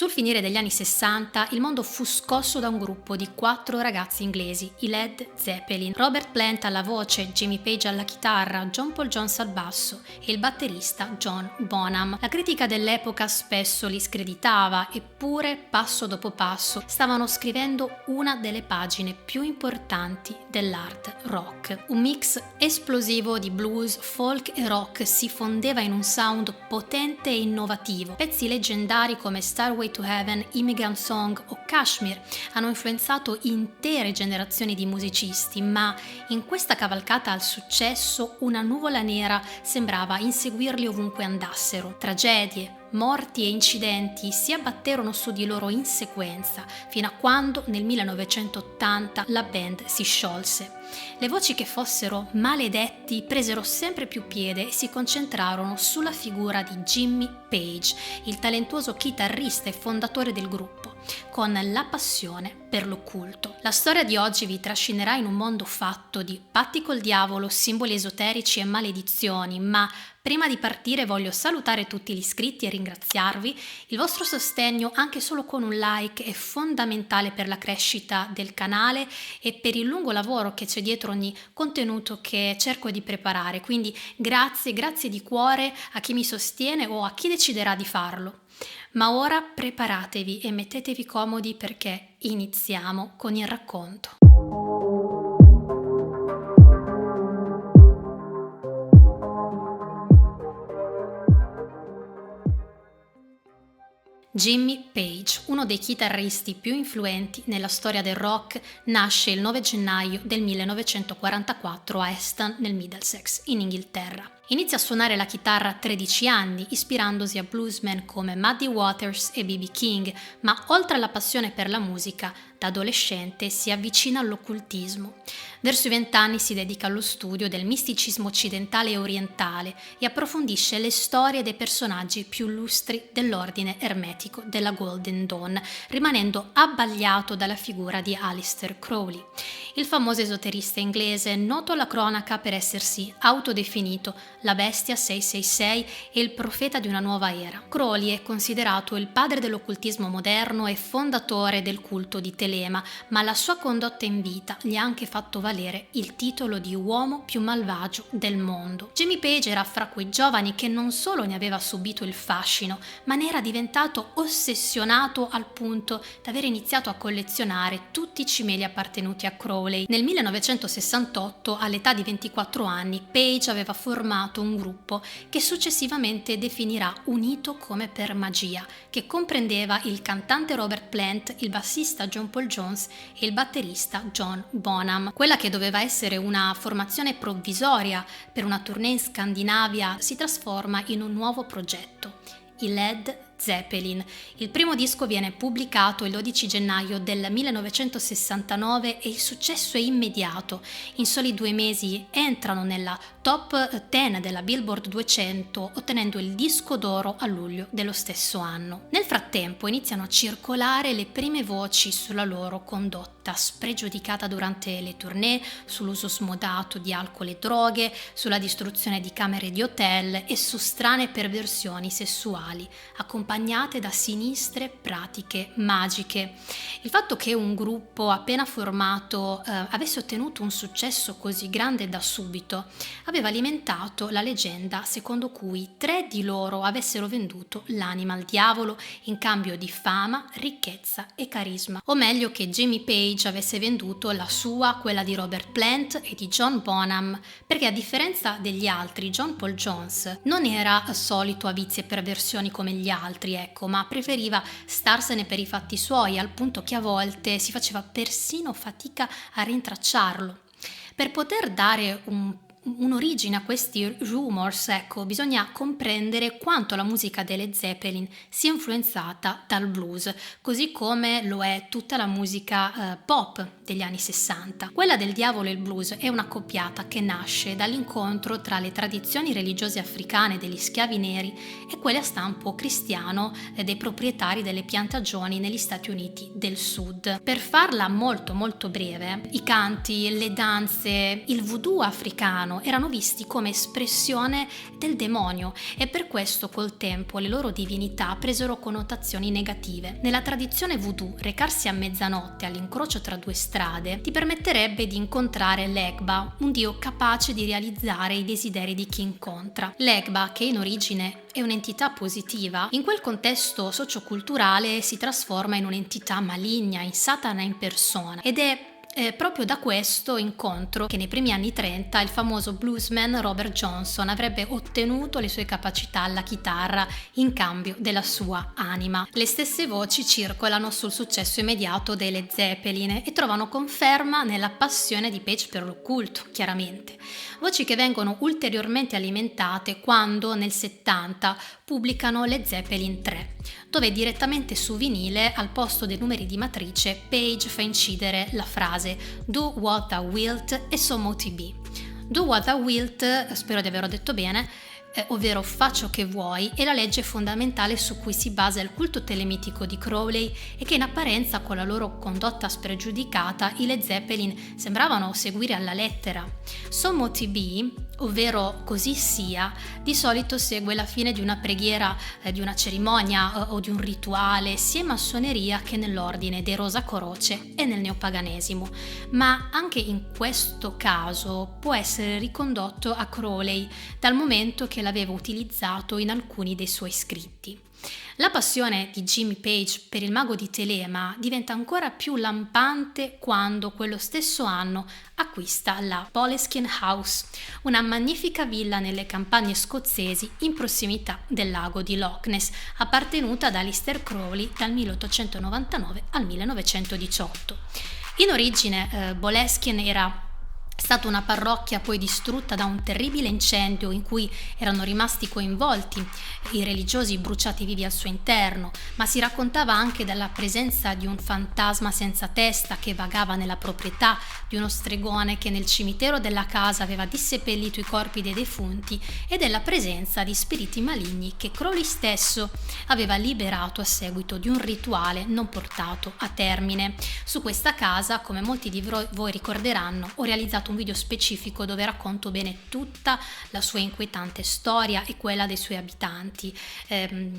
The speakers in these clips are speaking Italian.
Sul finire degli anni 60 il mondo fu scosso da un gruppo di 4 ragazzi inglesi, i Led Zeppelin. Robert Plant alla voce, Jimmy Page alla chitarra, John Paul Jones al basso e il batterista John Bonham. La critica dell'epoca spesso li screditava, eppure passo dopo passo stavano scrivendo una delle pagine più importanti dell'art rock. Un mix esplosivo di blues, folk e rock si fondeva in un sound potente e innovativo. Pezzi leggendari come Starway to Heaven, Immigrant Song o Kashmir hanno influenzato intere generazioni di musicisti, ma in questa cavalcata al successo una nuvola nera sembrava inseguirli ovunque andassero. Tragedie, morti e incidenti si abbatterono su di loro in sequenza, fino a quando nel 1980 la band si sciolse. Le voci che fossero maledetti presero sempre più piede e si concentrarono sulla figura di Jimmy Page, il talentuoso chitarrista e fondatore del gruppo, con la passione per l'occulto. La storia di oggi vi trascinerà in un mondo fatto di patti col diavolo, simboli esoterici e maledizioni, ma prima di partire voglio salutare tutti gli iscritti e ringraziarvi. Il vostro sostegno, anche solo con un like, è fondamentale per la crescita del canale e per il lungo lavoro che c'è dietro ogni contenuto che cerco di preparare. Quindi grazie di cuore a chi mi sostiene o a chi deciderà di farlo. Ma ora preparatevi e mettetevi comodi perché iniziamo con il racconto. Jimmy Page, uno dei chitarristi più influenti nella storia del rock, nasce il 9 gennaio del 1944 a Heston, nel Middlesex, in Inghilterra. Inizia a suonare la chitarra a 13 anni, ispirandosi a bluesmen come Muddy Waters e B.B. King, ma oltre alla passione per la musica, da adolescente si avvicina all'occultismo. Verso i 20 anni si dedica allo studio del misticismo occidentale e orientale e approfondisce le storie dei personaggi più illustri dell'ordine ermetico della Golden Dawn, rimanendo abbagliato dalla figura di Aleister Crowley, il famoso esoterista inglese noto alla cronaca per essersi autodefinito la bestia 666 e il profeta di una nuova era. Crowley è considerato il padre dell'occultismo moderno e fondatore del culto di Telema, ma la sua condotta in vita gli ha anche fatto valere il titolo di uomo più malvagio del mondo. Jimmy Page era fra quei giovani che non solo ne aveva subito il fascino, ma ne era diventato ossessionato al punto da aver iniziato a collezionare tutti i cimeli appartenuti a Crowley. Nel 1968, all'età di 24 anni, Page aveva formato un gruppo che successivamente definirà unito come per magia, che comprendeva il cantante Robert Plant, il bassista John Paul Jones e il batterista John Bonham. Quella che doveva essere una formazione provvisoria per una tournée in Scandinavia si trasforma in un nuovo progetto, i Led Zeppelin. Il primo disco viene pubblicato il 12 gennaio del 1969 e il successo è immediato. In soli 2 mesi entrano nella top 10 della Billboard 200, ottenendo il disco d'oro a luglio dello stesso anno. Nel frattempo iniziano a circolare le prime voci sulla loro condotta spregiudicata durante le tournée, sull'uso smodato di alcol e droghe, sulla distruzione di camere di hotel e su strane perversioni sessuali, accompagnate da sinistre pratiche magiche. Il fatto che un gruppo appena formato avesse ottenuto un successo così grande da subito aveva alimentato la leggenda secondo cui 3 di loro avessero venduto l'anima al diavolo in cambio di fama, ricchezza e carisma. O meglio, che Jimmy Page avesse venduto la sua, quella di Robert Plant e di John Bonham, perché a differenza degli altri John Paul Jones non era solito a vizi e perversioni come gli altri, ma preferiva starsene per i fatti suoi, al punto che a volte si faceva persino fatica a rintracciarlo. Per poter dare un'origine a questi rumors, bisogna comprendere quanto la musica delle Zeppelin sia influenzata dal blues, così come lo è tutta la musica pop degli anni 60. Quella del diavolo e il blues è una coppiata che nasce dall'incontro tra le tradizioni religiose africane degli schiavi neri e quelle a stampo cristiano dei proprietari delle piantagioni negli Stati Uniti del Sud. Per farla molto breve, i canti, le danze, il voodoo africano umano erano visti come espressione del demonio e per questo col tempo le loro divinità presero connotazioni negative. Nella tradizione voodoo, recarsi a mezzanotte all'incrocio tra due strade ti permetterebbe di incontrare l'Egba, un dio capace di realizzare i desideri di chi incontra. L'Egba, che in origine è un'entità positiva, in quel contesto socioculturale si trasforma in un'entità maligna, in Satana in persona, ed è proprio da questo incontro che nei primi anni 30 il famoso bluesman Robert Johnson avrebbe ottenuto le sue capacità alla chitarra in cambio della sua anima. Le stesse voci circolano sul successo immediato dei Led Zeppelin e trovano conferma nella passione di Page per l'occulto, chiaramente. Voci che vengono ulteriormente alimentate quando nel 70 pubblicano Led Zeppelin 3, dove direttamente su vinile, al posto dei numeri di matrice, Page fa incidere la frase Do what thou wilt e so mote be. Do what thou wilt, spero di averlo detto bene, ovvero fa ciò che vuoi, è la legge fondamentale su cui si basa il culto telemitico di Crowley e che in apparenza con la loro condotta spregiudicata i Led Zeppelin sembravano seguire alla lettera. So mote be, ovvero così sia, di solito segue la fine di una preghiera, di una cerimonia o di un rituale, sia in massoneria che nell'ordine dei Rosa Croce e nel neopaganesimo, ma anche in questo caso può essere ricondotto a Crowley dal momento che l'aveva utilizzato in alcuni dei suoi scritti. La passione di Jimmy Page per il mago di Telema diventa ancora più lampante quando quello stesso anno acquista la Boleskine House, una magnifica villa nelle campagne scozzesi in prossimità del lago di Loch Ness, appartenuta ad Aleister Crowley dal 1899 al 1918. In origine Boleskine era stata una parrocchia poi distrutta da un terribile incendio in cui erano rimasti coinvolti i religiosi bruciati vivi al suo interno, ma si raccontava anche della presenza di un fantasma senza testa che vagava nella proprietà, di uno stregone che nel cimitero della casa aveva disseppellito i corpi dei defunti e della presenza di spiriti maligni che Crowley stesso aveva liberato a seguito di un rituale non portato a termine. Su questa casa, come molti di voi ricorderanno, ho realizzato un video specifico dove racconto bene tutta la sua inquietante storia e quella dei suoi abitanti.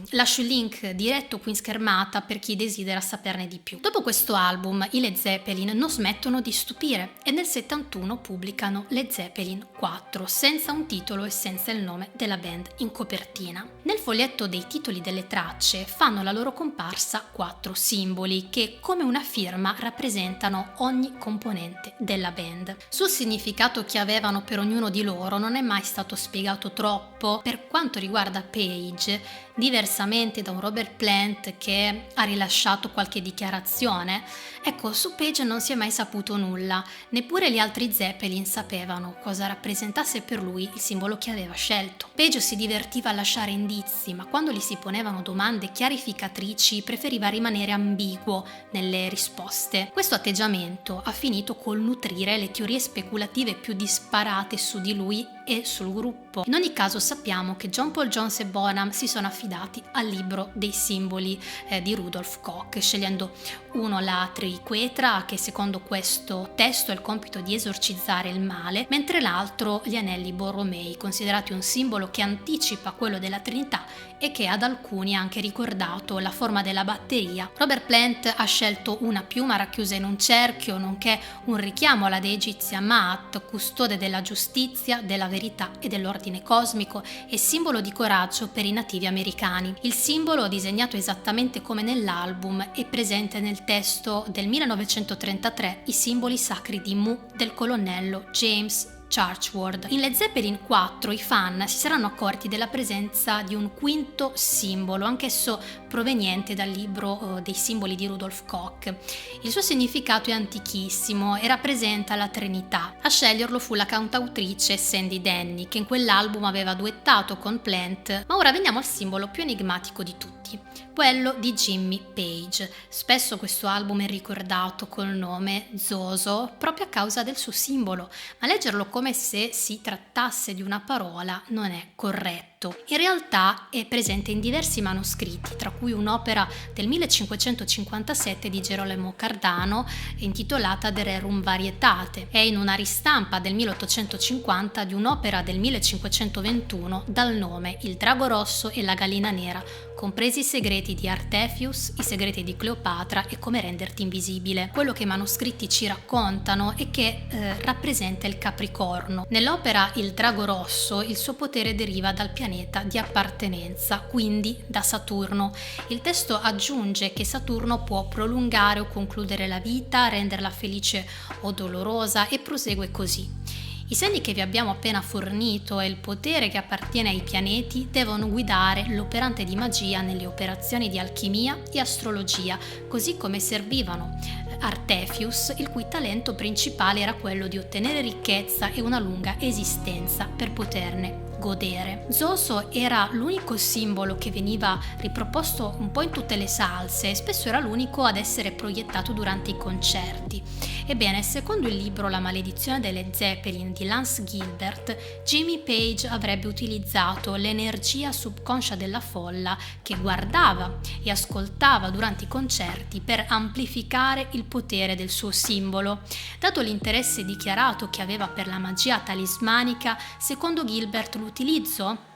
Lascio il link diretto qui in schermata per chi desidera saperne di più. Dopo questo album i Led Zeppelin non smettono di stupire e nel 71 pubblicano Led Zeppelin 4 senza un titolo e senza il nome della band in copertina. Nel foglietto dei titoli delle tracce fanno la loro comparsa 4 simboli che come una firma rappresentano ogni componente della band. Sul significato che avevano per ognuno di loro non è mai stato spiegato troppo. Per quanto riguarda Page, diversamente da un Robert Plant che ha rilasciato qualche dichiarazione, ecco, su Page non si è mai saputo nulla, neppure gli altri Zeppelin sapevano cosa rappresentasse per lui il simbolo che aveva scelto. Page si divertiva a lasciare indizi, ma quando gli si ponevano domande chiarificatrici preferiva rimanere ambiguo nelle risposte. Questo atteggiamento ha finito col nutrire le teorie speculative più disparate su di lui e sul gruppo. In ogni caso sappiamo che John Paul Jones e Bonham si sono affidati al libro dei simboli di Rudolf Koch, scegliendo uno la triquetra, che secondo questo testo ha il compito di esorcizzare il male, mentre l'altro gli anelli borromei, considerati un simbolo che anticipa quello della Trinità e che ad alcuni ha anche ricordato la forma della batteria. Robert Plant ha scelto una piuma racchiusa in un cerchio, nonché un richiamo alla dea egizia Maat, custode della giustizia, della verità e dell'ordine cosmico e simbolo di coraggio per i nativi americani. Il simbolo, disegnato esattamente come nell'album, è presente nel testo del 1933, I simboli sacri di Mu del colonnello James Churchward. In Led Zeppelin 4 i fan si saranno accorti della presenza di un quinto simbolo, anch'esso proveniente dal libro dei simboli di Rudolf Koch. Il suo significato è antichissimo e rappresenta la Trinità. A sceglierlo fu la cantautrice Sandy Denny, che in quell'album aveva duettato con Plant. Ma ora veniamo al simbolo più enigmatico di tutti. Può quello di Jimmy Page. Spesso questo album è ricordato col nome Zoso proprio a causa del suo simbolo, ma leggerlo come se si trattasse di una parola non è corretto. In realtà è presente in diversi manoscritti, tra cui un'opera del 1557 di Gerolamo Cardano intitolata De Rerum Varietate e in una ristampa del 1850 di un'opera del 1521 dal nome Il drago rosso e la gallina nera, compresi i segreti di Artefius, i segreti di Cleopatra e come renderti invisibile. Quello che i manoscritti ci raccontano è che rappresenta il Capricorno. Nell'opera Il drago rosso il suo potere deriva dal pianeta di appartenenza, quindi da Saturno. Il testo aggiunge che Saturno può prolungare o concludere la vita, renderla felice o dolorosa e prosegue così. I segni che vi abbiamo appena fornito e il potere che appartiene ai pianeti devono guidare l'operante di magia nelle operazioni di alchimia e astrologia, così come servivano Artefius, il cui talento principale era quello di ottenere ricchezza e una lunga esistenza per poterne godere. Zoso era l'unico simbolo che veniva riproposto un po' in tutte le salse e spesso era l'unico ad essere proiettato durante i concerti. Ebbene, secondo il libro La maledizione delle Zeppelin di Lance Gilbert, Jimmy Page avrebbe utilizzato l'energia subconscia della folla che guardava e ascoltava durante i concerti per amplificare il potere del suo simbolo. Dato l'interesse dichiarato che aveva per la magia talismanica, secondo Gilbert l'utilizzo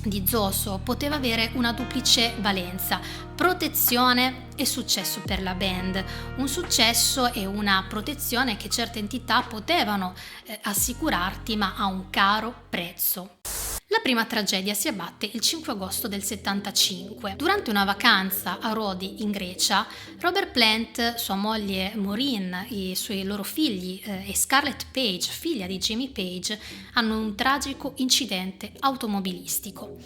di Zoso poteva avere una duplice valenza: protezione e successo per la band, un successo e una protezione che certe entità potevano assicurarti, ma a un caro prezzo. La prima tragedia si abbatte il 5 agosto del 75. Durante una vacanza a Rodi in Grecia, Robert Plant, sua moglie Maureen, i suoi loro figli e Scarlett Page, figlia di Jimmy Page, hanno un tragico incidente automobilistico.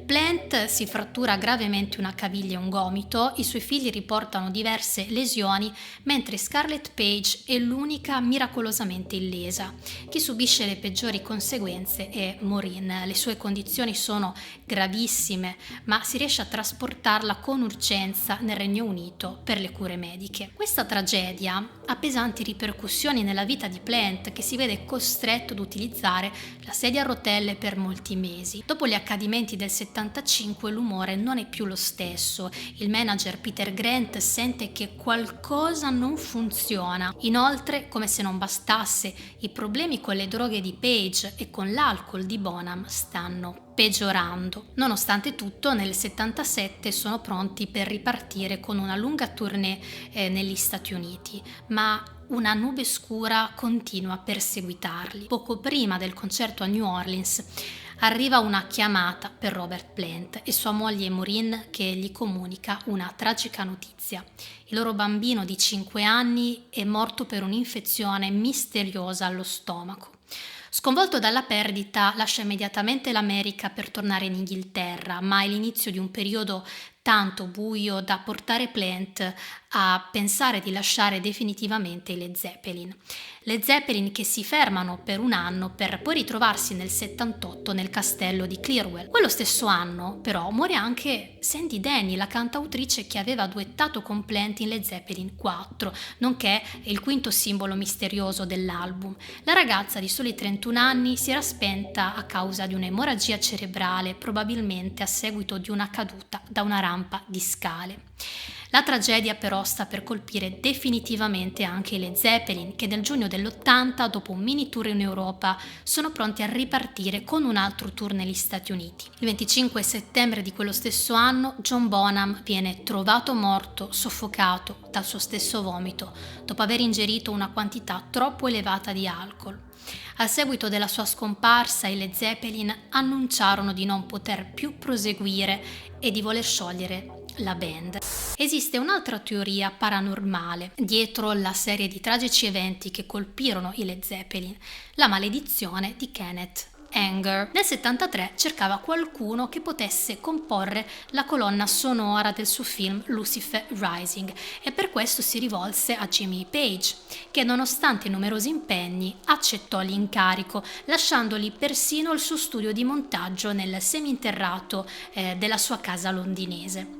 Plant si frattura gravemente una caviglia e un gomito, i suoi figli riportano diverse lesioni, mentre Scarlett Page è l'unica miracolosamente illesa. Chi subisce le peggiori conseguenze è Maureen. Le sue condizioni sono gravissime, ma si riesce a trasportarla con urgenza nel Regno Unito per le cure mediche. Questa tragedia ha pesanti ripercussioni nella vita di Plant, che si vede costretto ad utilizzare la sedia a rotelle per molti mesi. Dopo gli accadimenti del 75 l'umore non è più lo stesso. Il manager Peter Grant sente che qualcosa non funziona. Inoltre, come se non bastasse, i problemi con le droghe di Page e con l'alcol di Bonham stanno peggiorando. Nonostante tutto, nel 77 sono pronti per ripartire con una lunga tournée negli Stati Uniti, ma una nube scura continua a perseguitarli. Poco prima del concerto a New Orleans arriva una chiamata per Robert Plant e sua moglie Maureen, che gli comunica una tragica notizia. Il loro bambino di 5 anni è morto per un'infezione misteriosa allo stomaco. Sconvolto dalla perdita, lascia immediatamente l'America per tornare in Inghilterra, ma è l'inizio di un periodo tanto buio da portare Plant a pensare di lasciare definitivamente i Led Zeppelin. Led Zeppelin che si fermano per un anno per poi ritrovarsi nel 78 nel castello di Clearwell. Quello stesso anno, però, muore anche Sandy Denny, la cantautrice che aveva duettato con Plant in Led Zeppelin 4, nonché il quinto simbolo misterioso dell'album. La ragazza di soli 31 anni si era spenta a causa di un'emorragia cerebrale, probabilmente a seguito di una caduta da una rampa di scale. La tragedia però sta per colpire definitivamente anche i Led Zeppelin, che nel giugno dell'80, dopo un mini tour in Europa, sono pronti a ripartire con un altro tour negli Stati Uniti. Il 25 settembre di quello stesso anno, John Bonham viene trovato morto, soffocato dal suo stesso vomito, dopo aver ingerito una quantità troppo elevata di alcol. A seguito della sua scomparsa, i Led Zeppelin annunciarono di non poter più proseguire e di voler sciogliere la band. Esiste un'altra teoria paranormale dietro la serie di tragici eventi che colpirono i Led Zeppelin: la maledizione di Kenneth Anger. Nel 73 cercava qualcuno che potesse comporre la colonna sonora del suo film Lucifer Rising e per questo si rivolse a Jimmy Page, che nonostante i numerosi impegni accettò l'incarico, lasciandogli persino il suo studio di montaggio nel seminterrato della sua casa londinese.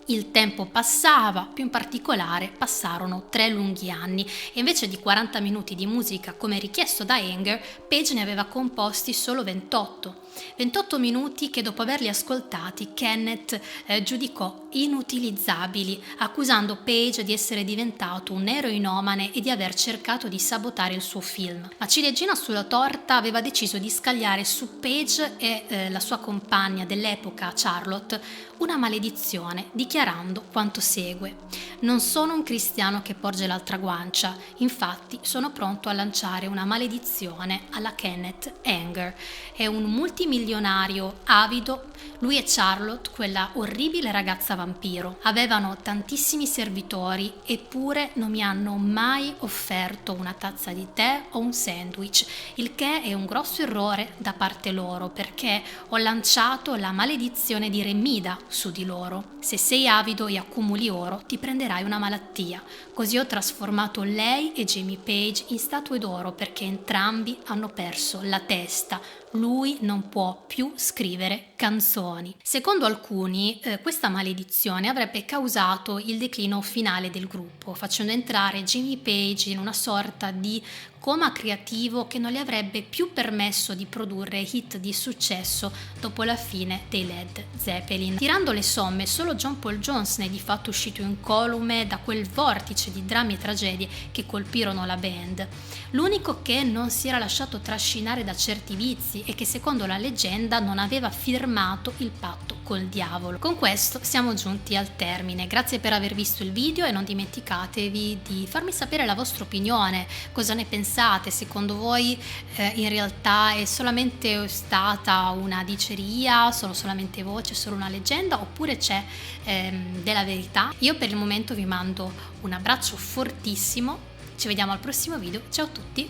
Il tempo passava, più in particolare passarono 3 lunghi anni e invece di 40 minuti di musica come richiesto da Anger, Page ne aveva composti solo 28. 28 minuti che dopo averli ascoltati Kenneth giudicò inutilizzabili, accusando Page di essere diventato un eroinomane e di aver cercato di sabotare il suo film. Ma ciliegina sulla torta aveva deciso di scagliare su Page e la sua compagna dell'epoca, Charlotte, una maledizione, dichiarando quanto segue: non sono un cristiano che porge l'altra guancia, infatti sono pronto a lanciare una maledizione alla Kenneth Anger. È un multimilionario avido, lui e Charlotte, quella orribile ragazza vampiro. Avevano tantissimi servitori, eppure non mi hanno mai offerto una tazza di tè o un sandwich, il che è un grosso errore da parte loro, perché ho lanciato la maledizione di Remida su di loro. Se sei avido e accumuli oro, ti prenderai una malattia. Così ho trasformato lei e Jimmy Page in statue d'oro, perché entrambi hanno perso la testa. Lui non può più scrivere canzoni. Secondo alcuni, questa maledizione avrebbe causato il declino finale del gruppo, facendo entrare Jimmy Page in una sorta di coma creativo che non gli avrebbe più permesso di produrre hit di successo dopo la fine dei Led Zeppelin. Tirando le somme, solo John Paul Jones ne è di fatto uscito incolume da quel vortice di drammi e tragedie che colpirono la band. L'unico che non si era lasciato trascinare da certi vizi e che secondo la leggenda non aveva firmato il patto col diavolo. Con questo siamo giunti al termine. Grazie per aver visto il video e non dimenticatevi di farmi sapere la vostra opinione, cosa ne pensate. Secondo voi in realtà è solamente stata una diceria, sono solamente voci, solo una leggenda, oppure c'è della verità? Io per il momento vi mando un abbraccio fortissimo, ci vediamo al prossimo video, ciao a tutti!